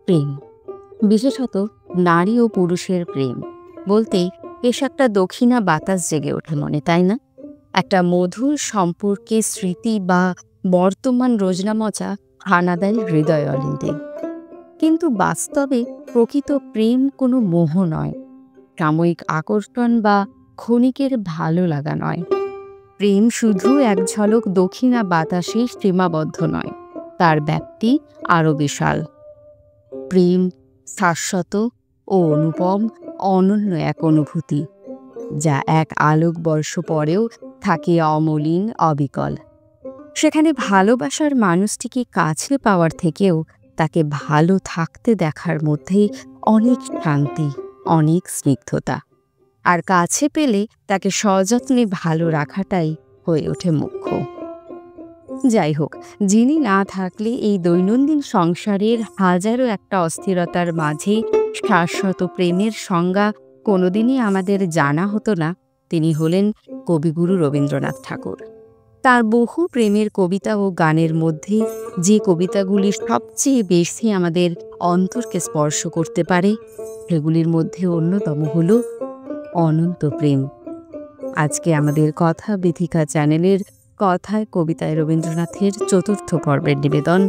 প্রেম, বিশেষত নারী ও পুরুষের প্রেম বলতেই বেশ একটা দক্ষিণা বাতাস জেগে ওঠে মনে, তাই না? একটা মধুর সম্পর্কের স্মৃতি বা বর্তমান রোজনামচা হানা দেয় হৃদয় অলিন্দে। কিন্তু বাস্তবে প্রকৃত প্রেম কোনো মোহ নয়, সাময়িক আকর্ষণ বা ক্ষণিকের ভালো লাগা নয়। প্রেম শুধু এক ঝলক দক্ষিণা বাতাসে সীমাবদ্ধ নয়, তার ব্যাপ্তি আরও বিশাল। প্রেম শাশ্বত ও অনুপম, অনন্য এক অনুভূতি, যা এক আলোকবর্ষ পরেও থাকে অমলিন, অবিকল। সেখানে ভালোবাসার মানুষটিকে কাছে পাওয়ার থেকেও তাকে ভালো থাকতে দেখার মধ্যে অনেক শান্তি, অনেক স্নিগ্ধতা। আর কাছে পেলে তাকে সযত্নে ভালো রাখাটাই হয়ে ওঠে মুখ্য। যাই হোক, যিনি না থাকলে এই দৈনন্দিন সংসারের হাজারো একটা অস্থিরতার মাঝে শাশ্বত প্রেমের সংজ্ঞা কোনোদিনই আমাদের জানা হতো না, তিনি হলেন কবিগুরু রবীন্দ্রনাথ ঠাকুর। তার বহু প্রেমের কবিতা ও গানের মধ্যে যে কবিতাগুলি সবচেয়ে বেশি আমাদের অন্তরকে স্পর্শ করতে পারে, সেগুলির মধ্যে অন্যতম হল অনন্ত প্রেম। আজকে আমাদের কথা বিথিকা চ্যানেলের কথায় কবিতায় রবীন্দ্রনাথের চতুর্থ পর্বের নিবেদন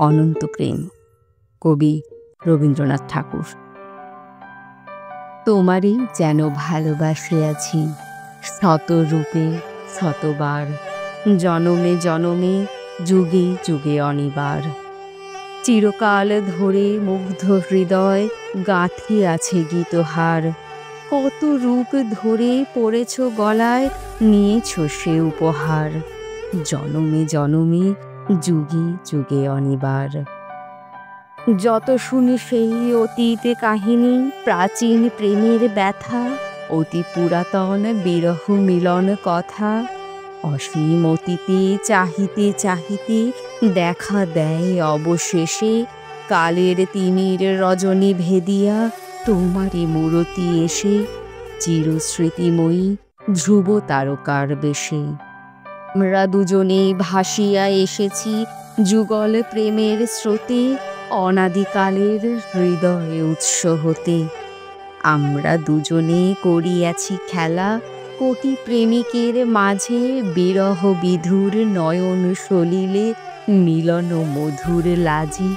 অনন্ত প্রেম, কবি রবীন্দ্রনাথ ঠাকুর। তোমারই যেন ভালোবাসিয়াছি শত রূপে শতবার, জনমে জনমে যুগে যুগে অনিবার। চিরকাল ধরে মুগ্ধ হৃদয় গাঁথি আছে গীতহার, কত রূপ ধরে পড়েছ গলায় নিয়েছ সে উপহার, জনমে জনমে যুগে যুগে অনিবার। যত শুনি সেই অতীতে কাহিনী, প্রাচীন প্রেমের ব্যথা, অতি পুরাতন বিরহ মিলন কথা, অসীম অতীতে চাহিতে চাহিতে দেখা দেয় অবশেষে কালের তিমির রজনী ভেদিয়া তোমারই মূরতি এসে, চিরস্মৃতিময়ী ধ্রুব তারকার বেশে। আমরা দুজনে ভাসিয়া এসেছি যুগল প্রেমের স্রোতে, অনাদিকালের হৃদয়ে উৎস হতে। আমরা দুজনে করিয়াছি খেলা কোটি প্রেমিকের মাঝে, বিরহ বিধুর নয়ন সলিলে মিলন মধুর লাজে,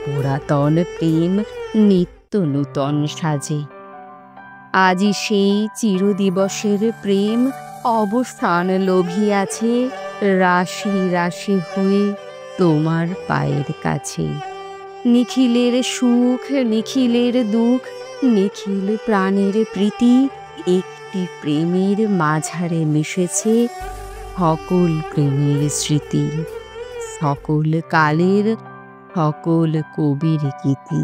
পুরাতন প্রেম নিত্য নূতন সাজে। আজি সেই চিরদিবসের প্রেম অবসান লোভিয়াছে, রাশি রাশি হয়ে তোমার পায়ের কাছে। নিখিলের সুখ নিখিলের দুঃখ, নিখিল প্রাণের প্রীতি, একটি প্রেমের মাঝারে মিশেছে সকল প্রেমের স্মৃতি, সকল কালের সকল কবির গীতি।